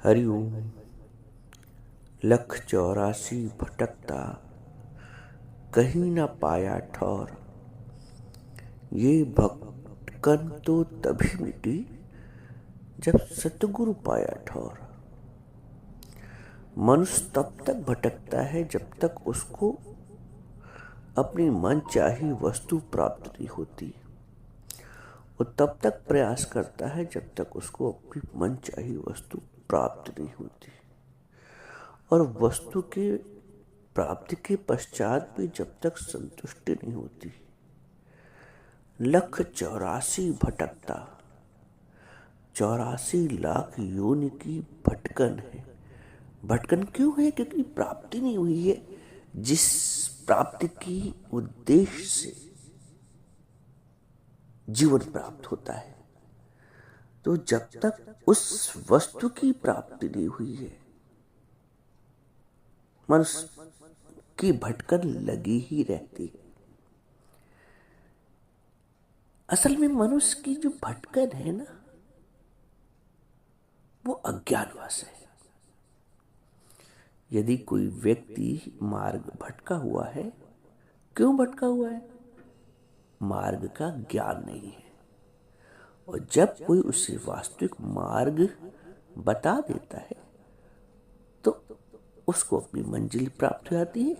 हरिओम। लख 84 भटकता कहीं न पाया ठौर। ये भटकन तो तभी मिटी जब सतगुरु पाया ठौर। मनुष्य तब तक भटकता है जब तक उसको अपनी मनचाही वस्तु प्राप्त नहीं होती। वो तब तक प्रयास करता है जब तक उसको अपनी मनचाही वस्तु प्राप्त नहीं होती। और वस्तु के प्राप्ति के पश्चात भी जब तक संतुष्टि नहीं होती। लख 84 भटकता, 84 लाख योनि की भटकन है। भटकन क्यों है? क्योंकि प्राप्ति नहीं हुई है जिस प्राप्ति की उद्देश्य से जीवन प्राप्त होता है। तो जब तक उस वस्तु की प्राप्ति नहीं हुई है, मनुष्य की भटकन लगी ही रहती है। असल में मनुष्य की जो भटकन है ना, वो अज्ञानवश है। यदि कोई व्यक्ति मार्ग भटका हुआ है, क्यों भटका हुआ है? मार्ग का ज्ञान नहीं है। और जब कोई उसे वास्तविक मार्ग बता देता है तो उसको अपनी मंजिल प्राप्त हो जाती है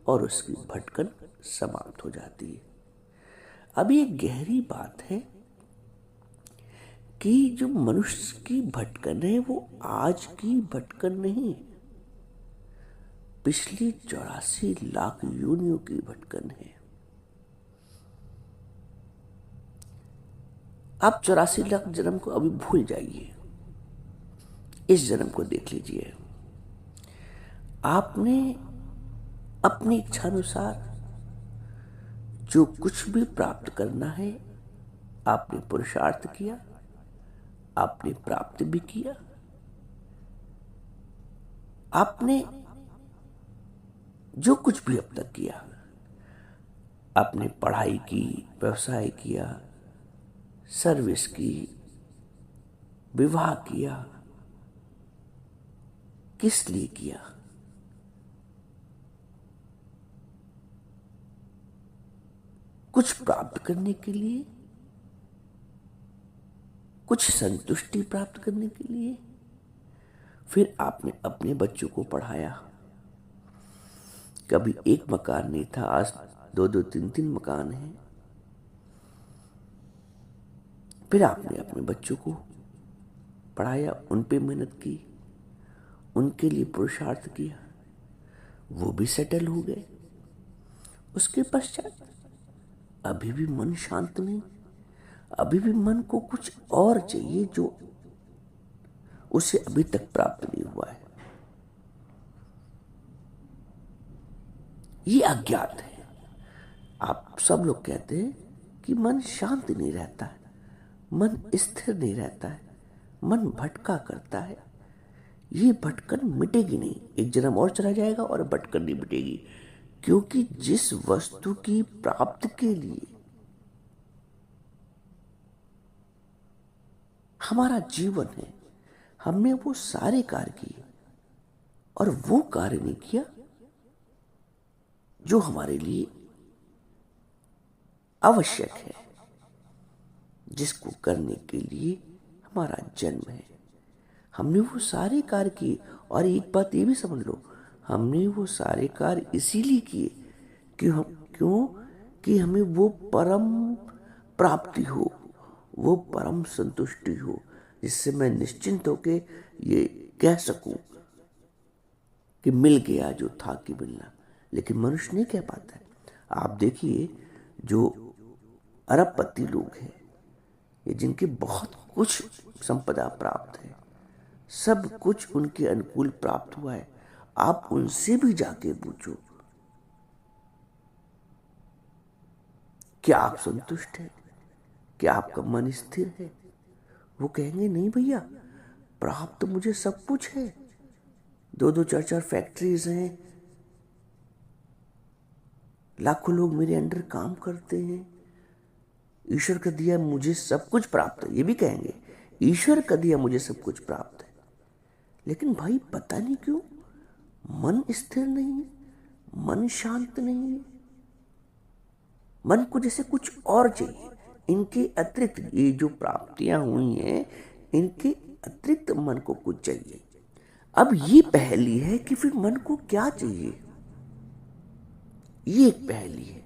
और उसकी भटकन समाप्त हो जाती है। अब ये गहरी बात है कि जो मनुष्य की भटकन है वो आज की भटकन नहीं, पिछली 84 लाख योनियों की भटकन है। आप 84 लाख जन्म को अभी भूल जाइए, इस जन्म को देख लीजिए। आपने अपनी इच्छानुसार जो कुछ भी प्राप्त करना है, आपने पुरुषार्थ किया, आपने प्राप्त भी किया। आपने जो कुछ भी अब तक किया, आपने पढ़ाई की, व्यवसाय किया, सर्विस की, विवाह किया, किस लिए किया? कुछ प्राप्त करने के लिए, कुछ संतुष्टि प्राप्त करने के लिए। फिर आपने अपने बच्चों को पढ़ाया। कभी एक मकान नहीं था, आज 2-2, 3-3 मकान हैं। फिर आपने अपने बच्चों को पढ़ाया, उन पे मेहनत की, उनके लिए पुरुषार्थ किया, वो भी सेटल हो गए। उसके पश्चात अभी भी मन शांत नहीं, अभी भी मन को कुछ और चाहिए जो उसे अभी तक प्राप्त नहीं हुआ है। ये अज्ञात है। आप सब लोग कहते हैं कि मन शांत नहीं रहता है, मन स्थिर नहीं रहता है, मन भटका करता है। ये भटकन मिटेगी नहीं, एक जन्म और चला जाएगा और भटकन नहीं मिटेगी। क्योंकि जिस वस्तु की प्राप्ति के लिए हमारा जीवन है, हमने वो सारे कार्य किए और वो कार्य नहीं किया जो हमारे लिए आवश्यक है, जिसको करने के लिए हमारा जन्म है। हमने वो सारे कार्य किए। और एक बात ये भी समझ लो, हमने वो सारे कार्य इसीलिए किए क्यों कि हमें वो परम प्राप्ति हो, वो परम संतुष्टि हो, जिससे मैं निश्चिंत होके ये कह सकूं कि मिल गया जो था कि मिलना। लेकिन मनुष्य नहीं कह पाता है। आप देखिए, जो अरबपति लोग हैं, ये जिनके बहुत कुछ संपदा प्राप्त है, सब कुछ उनके अनुकूल प्राप्त हुआ है, आप उनसे भी जाके पूछो, क्या आप संतुष्ट हैं? क्या आपका मन स्थिर है? वो कहेंगे नहीं भैया, प्राप्त मुझे सब कुछ है। 2-2, 4-4 फैक्ट्रीज हैं, लाखों लोग मेरे अंडर काम करते हैं, ईश्वर का दिया मुझे सब कुछ प्राप्त है। ये भी कहेंगे ईश्वर का दिया मुझे सब कुछ प्राप्त है। लेकिन भाई पता नहीं क्यों मन स्थिर नहीं है, मन शांत नहीं है। मन को जैसे कुछ और चाहिए। इनके अतिरिक्त ये जो प्राप्तियां हुई हैं, इनके अतिरिक्त मन को कुछ चाहिए। अब ये पहेली है कि फिर मन को क्या चाहिए। ये एक पहेली है।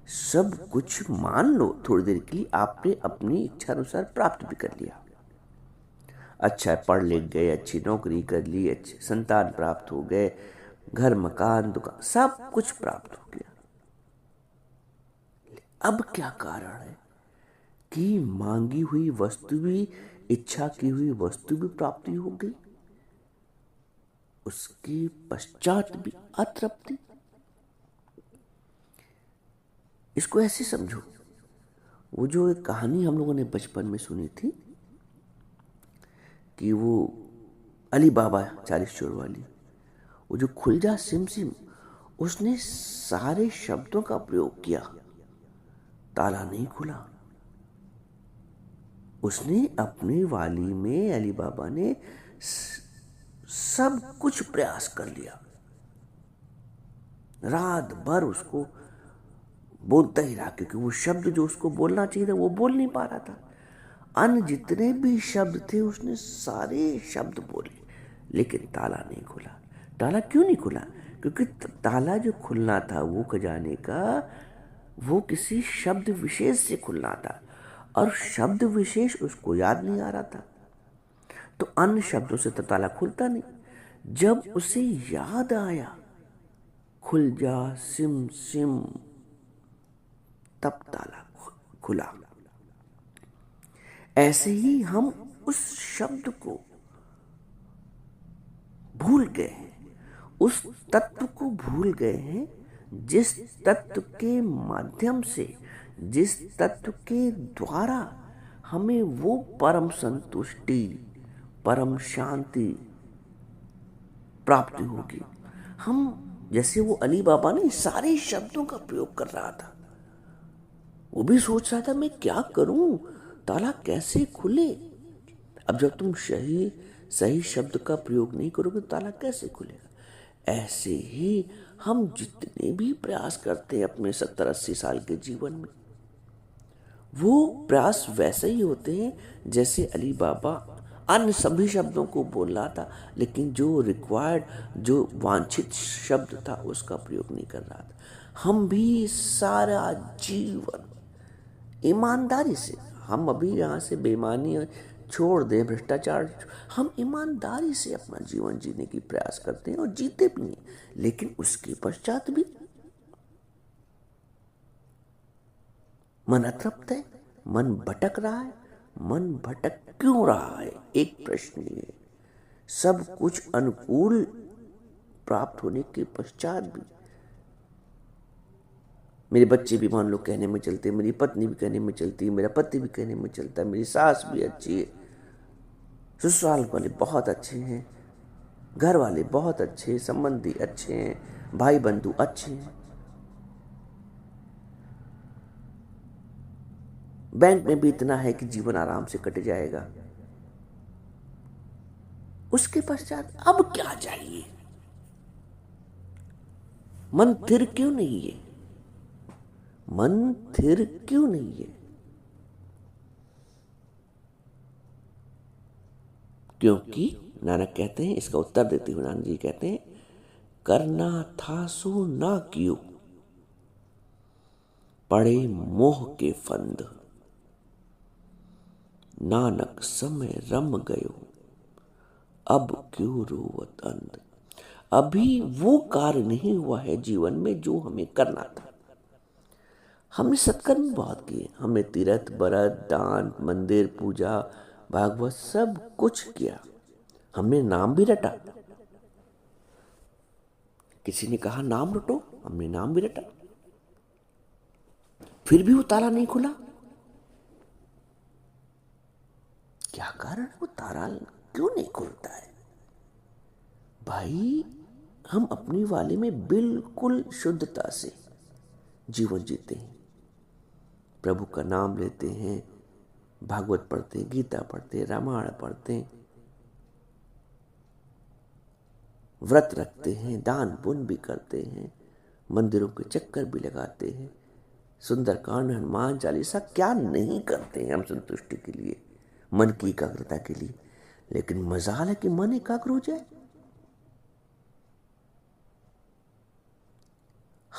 सब कुछ मान लो थोड़ी देर के लिए आपने अपनी इच्छा अनुसार प्राप्त भी कर लिया। अच्छा पढ़ लिख गए, अच्छी नौकरी कर ली, अच्छे संतान प्राप्त हो गए, घर मकान दुकान सब कुछ प्राप्त हो गया। अब क्या कारण है कि मांगी हुई वस्तु भी, इच्छा की हुई वस्तु भी प्राप्ति हो गई, उसके पश्चात भी अतृप्ति। इसको ऐसे समझो, वो जो एक कहानी हम लोगों ने बचपन में सुनी थी कि वो अली बाबा 40 चोर वाली, वो जो खुल जा सिम सिम, उसने सारे शब्दों का प्रयोग किया, ताला नहीं खुला। उसने अपनी वाली में अली बाबा ने सब कुछ प्रयास कर लिया, रात भर उसको बोलता ही रहा, क्योंकि वो शब्द जो उसको बोलना चाहिए था वो बोल नहीं पा रहा था। अन्य जितने भी शब्द थे उसने सारे शब्द बोले, लेकिन ताला नहीं खुला। ताला क्यों नहीं खुला? क्योंकि ताला जो खुलना था वो खजाने का, वो किसी शब्द विशेष से खुलना था, और शब्द विशेष उसको याद नहीं आ रहा था। तो अन्य शब्दों से तो ताला खुलता नहीं। जब उसे याद आया खुल जा सिम सिम, तब ताला खुला। ऐसे ही हम उस शब्द को भूल गए हैं, उस तत्व को भूल गए हैं, जिस तत्व के माध्यम से, जिस तत्व के द्वारा हमें वो परम संतुष्टि, परम शांति प्राप्ति होगी। हम जैसे वो अली बाबा ने सारे शब्दों का प्रयोग कर रहा था, वो भी सोच रहा था मैं क्या करूं, ताला कैसे खुले। अब जब तुम सही शब्द का प्रयोग नहीं करोगे तो ताला कैसे खुलेगा। ऐसे ही हम जितने भी प्रयास करते हैं अपने 70-80 साल के जीवन में, वो प्रयास वैसे ही होते हैं जैसे अली बाबा अन्य सभी शब्दों को बोल रहा था, लेकिन जो रिक्वायर्ड, जो वांछित शब्द था उसका प्रयोग नहीं कर रहा था। हम भी सारा जीवन ईमानदारी से, हम अभी यहाँ से बेईमानी छोड़ दें, भ्रष्टाचार, हम ईमानदारी से अपना जीवन जीने की प्रयास करते हैं और जीते भी हैं, लेकिन उसके पश्चात भी मन अतृप्त है, मन भटक रहा है। मन भटक क्यों रहा है? एक प्रश्न ये। सब कुछ अनुकूल प्राप्त होने के पश्चात भी, मेरे बच्चे भी मान लो कहने में चलते, मेरी पत्नी भी कहने में चलती, मेरा पति भी कहने में चलता है, मेरी सास भी अच्छी है, ससुराल वाले बहुत अच्छे हैं, घर वाले बहुत अच्छे हैं, संबंधी अच्छे हैं, भाई बंधु अच्छे हैं, बैंक में भी इतना है कि जीवन आराम से कट जाएगा। उसके पश्चात अब क्या चाहिए? मन थिर क्यों नहीं है? मन थिर क्यों नहीं है? क्योंकि नानक कहते हैं, इसका उत्तर देते हुए नानक जी कहते हैं, करना था सो ना कियो, पड़े मोह के फंद, नानक समय रम गयो, अब क्यों रोवत अंध। अभी वो कार्य नहीं हुआ है जीवन में जो हमें करना था। हमने सत्कर्म बहुत किए, हमने तीर्थ व्रत दान मंदिर पूजा भागवत सब कुछ किया, हमने नाम भी रटा। किसी ने कहा नाम रटो, हमने नाम भी रटा, फिर भी वो ताला नहीं खुला। क्या कारण है? वो ताला क्यों नहीं खुलता है? भाई हम अपनी वाली में बिल्कुल शुद्धता से जीवन जीते हैं, प्रभु का नाम लेते हैं, भागवत पढ़ते हैं, गीता पढ़ते हैं, रामायण पढ़ते हैं, व्रत रखते हैं, दान पुण्य भी करते हैं, मंदिरों के चक्कर भी लगाते हैं, सुंदरकांड, हनुमान चालीसा क्या नहीं करते हैं हम संतुष्टि के लिए, मन की एकाग्रता के लिए। लेकिन मजाल है कि मन एकाग्र हो जाए।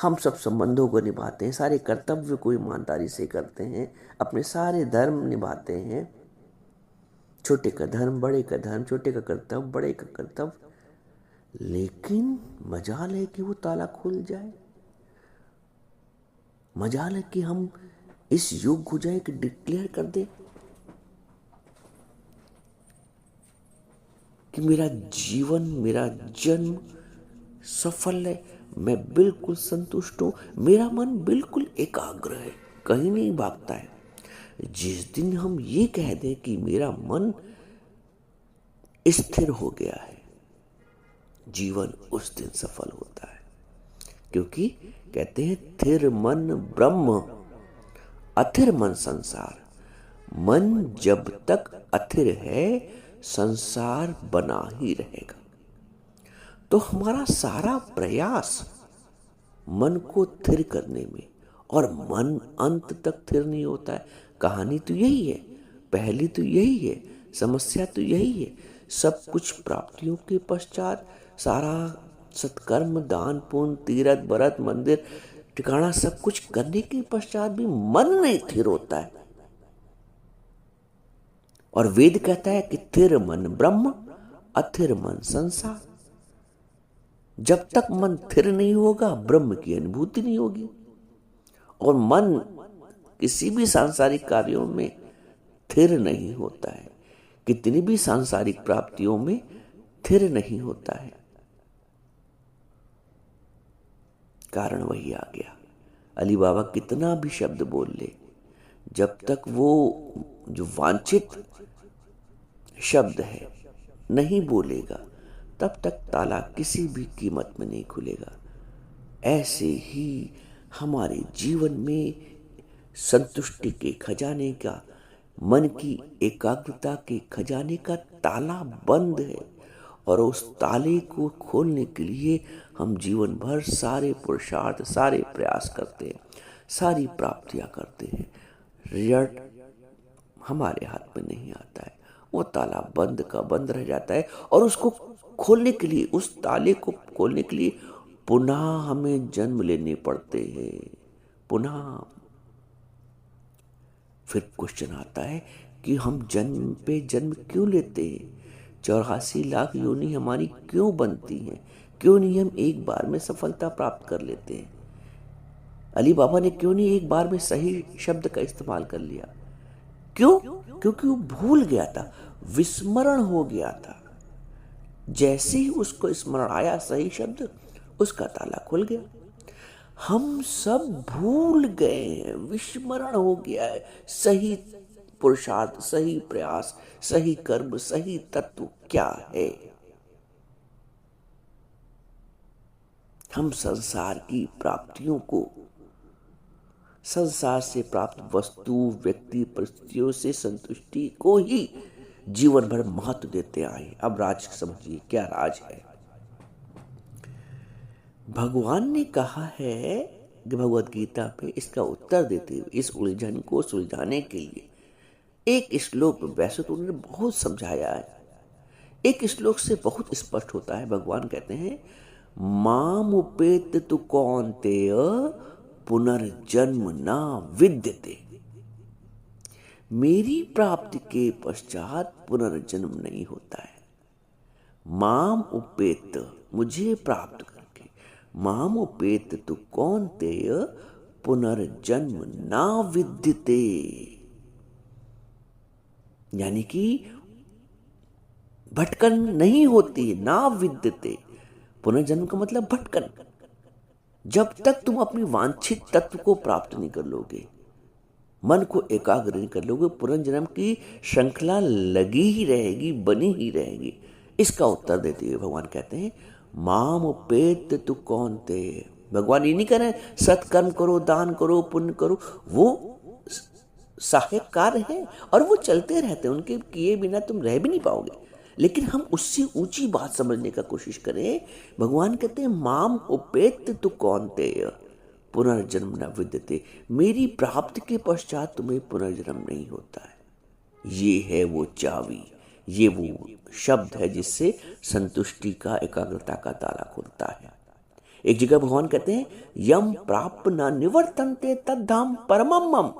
हम सब संबंधों को निभाते हैं, सारे कर्तव्य को ईमानदारी से करते हैं, अपने सारे धर्म निभाते हैं, छोटे का धर्म, बड़े का धर्म, छोटे का कर्तव्य, बड़े का कर्तव्य, लेकिन मजाल है कि वो ताला खुल जाए। मजाल है कि हम इस योग हो जाए कि डिक्लेयर कर दे कि मेरा जीवन, मेरा जन्म सफल है, मैं बिल्कुल संतुष्ट हूं, मेरा मन बिल्कुल एकाग्र है, कहीं नहीं भागता है। जिस दिन हम ये कह दें कि मेरा मन स्थिर हो गया है, जीवन उस दिन सफल होता है। क्योंकि कहते हैं थिर मन ब्रह्म, अथिर मन संसार। मन जब तक अथिर है, संसार बना ही रहेगा। तो हमारा सारा प्रयास मन को थिर करने में, और मन अंत तक थिर नहीं होता है। कहानी तो यही है, पहली तो यही है, समस्या तो यही है। सब कुछ प्राप्तियों के पश्चात, सारा सत्कर्म, दान पुण्य, तीरथ व्रत, मंदिर ठिकाना सब कुछ करने के पश्चात भी मन नहीं थिर होता है। और वेद कहता है कि थिर मन ब्रह्म, अथिर मन संसार। जब तक मन थिर नहीं होगा, ब्रह्म की अनुभूति नहीं होगी। और मन किसी भी सांसारिक कार्यों में थिर नहीं होता है, कितनी भी सांसारिक प्राप्तियों में थिर नहीं होता है। कारण वही आ गया, अली बाबा कितना भी शब्द बोल ले, जब तक वो जो वांछित शब्द है नहीं बोलेगा, तब तक ताला किसी भी कीमत में नहीं खुलेगा। ऐसे ही हमारे जीवन में संतुष्टि के खजाने का, मन की एकाग्रता के खजाने का ताला बंद है, और उस ताले को खोलने के लिए हम जीवन भर सारे पुरुषार्थ, सारे प्रयास करते हैं, सारी प्राप्तियां करते हैं। रिजल्ट हमारे हाथ में नहीं आता है, वो ताला बंद का बंद रह जाता है। और उसको खोलने के लिए, उस ताले को खोलने के लिए पुनः हमें जन्म लेने पड़ते हैं। पुनः फिर क्वेश्चन आता है कि हम जन्म पे जन्म क्यों लेते हैं? 84 लाख योनि हमारी क्यों बनती हैं? क्यों नहीं हम एक बार में सफलता प्राप्त कर लेते हैं? अली बाबा ने क्यों नहीं एक बार में सही शब्द का इस्तेमाल कर लिया? क्यों? क्योंकि वो भूल गया था, विस्मरण हो गया था। जैसे ही उसको स्मरण आया सही शब्द, उसका ताला खुल गया। हम सब भूल गए हैं, विस्मरण हो गया है। सही पुरुषार्थ, सही प्रयास, सही कर्म, सही तत्व क्या है? हम संसार की प्राप्तियों को, संसार से प्राप्त वस्तु, व्यक्ति, परिस्थितियों से संतुष्टि को ही जीवन भर महत्व देते आए। अब राज समझिए, क्या राज है? भगवान ने कहा है कि भगवद गीता में इसका उत्तर देते हुए, इस उलझन को सुलझाने के लिए एक श्लोक, वैसे तो उन्होंने बहुत समझाया है, एक श्लोक से बहुत स्पष्ट होता है। भगवान कहते हैं, माम उपेत तु कौन्तेय पुनर्जन्म ना विद्यते। मेरी प्राप्ति के पश्चात पुनर्जन्म नहीं होता है। माम उपेत, मुझे प्राप्त करके, माम उपेत तु कौन्तेय पुनर्जन्म ना विद्यते। यानी कि भटकन नहीं होती, ना विद्यते। पुनर्जन्म का मतलब भटकन। जब तक तुम अपनी वांछित तत्व को प्राप्त नहीं कर लोगे, मन को एकाग्र नहीं कर लोगे, पुनर्जन्म की श्रृंखला लगी ही रहेगी, बनी ही रहेगी। इसका उत्तर देते हुए भगवान कहते हैं, माम उपेत तु कौन्तेय। भगवान ये नहीं कह रहे सत्कर्म करो, दान करो, पुण्य करो, वो सहायक कार्य है और वो चलते रहते हैं, उनके किए बिना तुम रह भी नहीं पाओगे। लेकिन हम उससे ऊंची बात समझने का कोशिश करें। भगवान कहते हैं माम उपेत्य तु कौन्तेय पुनर्जन्म न विद्यते, मेरी प्राप्ति के पश्चात तुम्हें पुनर्जन्म नहीं होता है। ये है वो चाबी, ये वो शब्द है जिससे संतुष्टि का, एकाग्रता का ताला खुलता है। एक जगह भगवान कहते हैं यम प्राप्त न निवर्तन्ते तद्धाम परमम मम,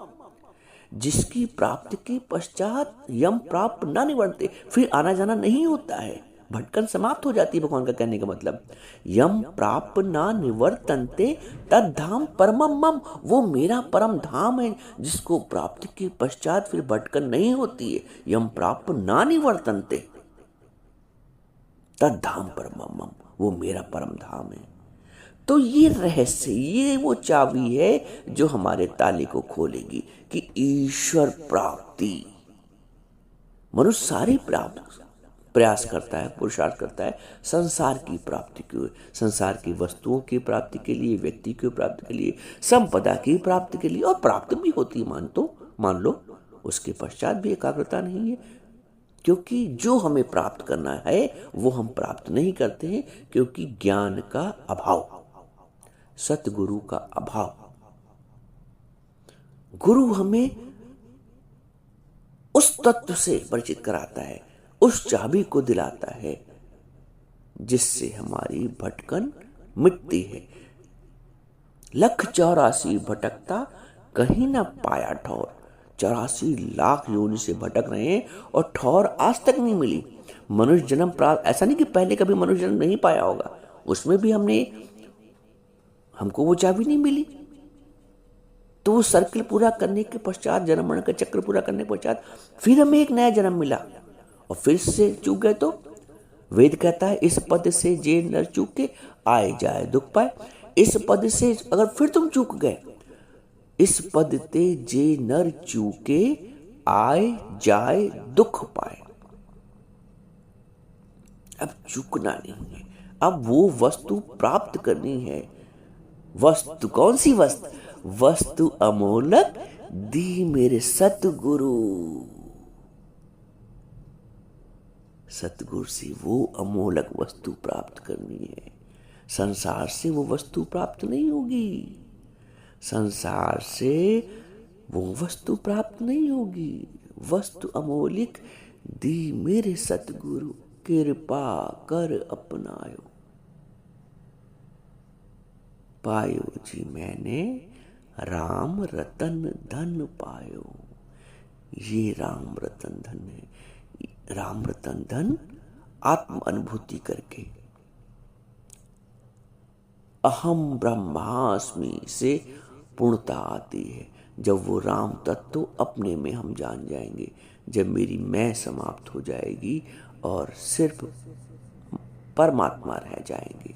जिसकी प्राप्ति के पश्चात यम प्राप्त न निवर्ते, फिर आना जाना नहीं होता है, भटकन समाप्त हो जाती है। भगवान का कहने का मतलब यम प्राप्त न निवर्तन्ते तद्धाम परमम मम, वो मेरा परम धाम है जिसको प्राप्ति के पश्चात फिर भटकन नहीं होती है। यम प्राप्त न निवर्तन्ते तद्धाम परमम मम, वो मेरा परम धाम है। तो ये रहस्य, ये वो चाबी है जो हमारे ताले को खोलेगी कि ईश्वर प्राप्ति। मनुष्य सारे प्रयास करता है, पुरुषार्थ करता है संसार की प्राप्ति के लिए, संसार की वस्तुओं की प्राप्ति के लिए, व्यक्ति की प्राप्ति के लिए, संपदा की प्राप्ति के लिए, और प्राप्त भी होती मान लो उसके पश्चात भी एकाग्रता नहीं है, क्योंकि जो हमें प्राप्त करना है वो हम प्राप्त नहीं करते हैं, क्योंकि ज्ञान का अभाव, सतगुरु का अभाव। गुरु हमें उस तत्व से परिचित कराता है, उस चाबी को दिलाता है जिससे हमारी भटकन मिटती है। 184 भटकता कहीं ना पाया ठौर, 84 लाख योनि से भटक रहे हैं और ठौर आज तक नहीं मिली। मनुष्य जन्म प्राप्त, ऐसा नहीं कि पहले कभी मनुष्य जन्म नहीं पाया होगा, उसमें भी हमको वो चाबी नहीं मिली। तो वो सर्किल पूरा करने के पश्चात, जन्म मरण का चक्र पूरा करने के पश्चात फिर हमें एक नया जन्म मिला और फिर से चूक गए। तो वेद कहता है इस पद से जे नर चूके आए जाए दुख पाए। इस पद से अगर फिर तुम चूक गए, इस पद ते जे नर चूके आए जाए दुख पाए। अब चूकना नहीं है, अब वो वस्तु प्राप्त करनी है। वस्तु कौन सी वस्तु अमोलक दी मेरे सतगुरु। सतगुरु से वो अमोलक वस्तु प्राप्त करनी है। संसार से वो वस्तु प्राप्त नहीं होगी, संसार से वो वस्तु प्राप्त नहीं होगी। वस्तु अमोलिक दी मेरे सतगुरु, कृपा कर अपनायो। पायो जी मैंने राम रतन धन पायो। ये राम रतन धन है। राम रतन धन आत्म अनुभूति करके, अहम ब्रह्मास्मि से पूर्णता आती है। जब वो राम तत्व अपने में हम जान जाएंगे, जब मेरी मैं समाप्त हो जाएगी और सिर्फ परमात्मा रह जाएंगे।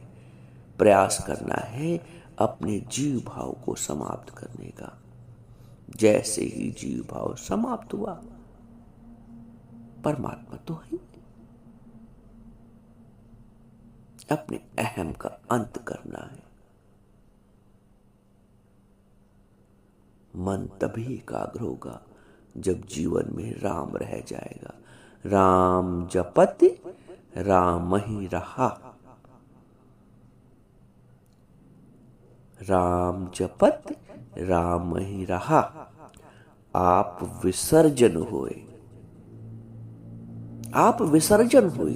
प्रयास करना है अपने जीव भाव को समाप्त करने का। जैसे ही जीव भाव समाप्त हुआ, परमात्मा तो है। अपने अहम का अंत करना है। मन तभी एकाग्र होगा जब जीवन में राम रह जाएगा। राम जपति राम ही रहा, राम जपत राम ही रहा। आप विसर्जन हुए, आप विसर्जन हुए।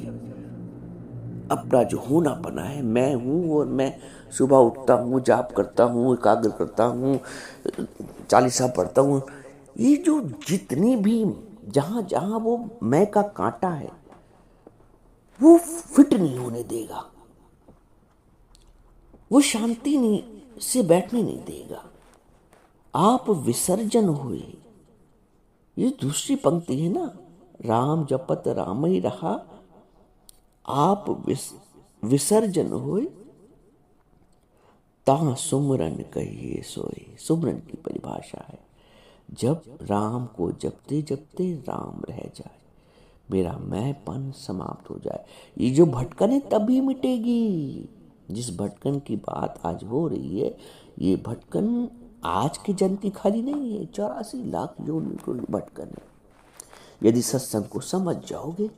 अपना जो होना पना है, मैं हूं और मैं सुबह उठता हूं, जाप करता हूं, एकाग्र करता हूं, चालीसा पढ़ता हूं, ये जो जितनी भी जहां जहां वो मैं का कांटा है वो फिट नहीं होने देगा, वो शांति नहीं से बैठने नहीं देगा। आप विसर्जन हुए, ये दूसरी पंक्ति है ना, राम जपत राम ही रहा, आप विसर्जन हुए, ता सुमरन कहिए सोए। सुमरन की परिभाषा है जब राम को जपते जपते राम रह जाए, मेरा मैंपन समाप्त हो जाए। ये जो भटकन है तभी मिटेगी। जिस भटकन की बात आज हो रही है, ये भटकन आज के जन की खाली नहीं है, 84 लाख योनि को भटकन है। यदि सत्संग को समझ जाओगे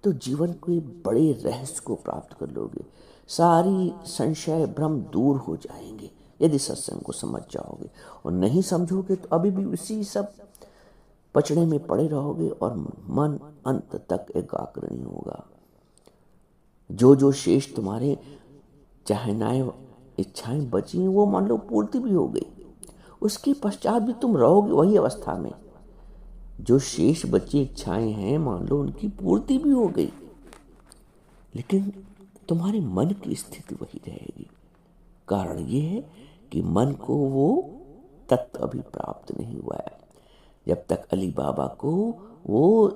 तो जीवन के बड़े रहस्य को प्राप्त कर लोगे। सारी संशय भ्रम दूर हो जाएंगे यदि सत्संग को समझ जाओगे, और नहीं समझोगे तो अभी भी उसी सब पचड़े में पड़े रहोगे और मन अंत तक एकाग्र नहीं होगा। जो जो शेष तुम्हारे चाहनाएं इच्छाएं बची हैं वो मान लो पूर्ति भी हो गई, उसके पश्चात भी तुम रहोगे वही अवस्था में। जो शेष बची इच्छाएं हैं मान लो उनकी पूर्ति भी हो गई, लेकिन तुम्हारे मन की स्थिति वही रहेगी। कारण ये है कि मन को वो तत्व अभी प्राप्त नहीं हुआ है। जब तक अली बाबा को वो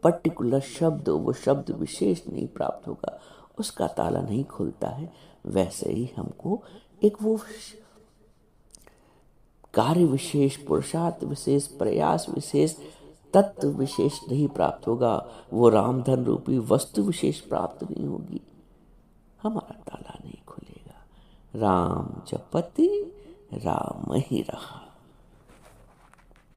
पर्टिकुलर शब्द, वो शब्द विशेष नहीं प्राप्त होगा, उसका ताला नहीं खुलता है, वैसे ही हमको एक वो कार्य विशेष, पुरुषार्थ विशेष, प्रयास विशेष, तत्व विशेष नहीं प्राप्त होगा। वो रामधन रूपी वस्तु विशेष प्राप्त नहीं होगी, हमारा ताला नहीं खुलेगा। राम जपति राम ही रहा।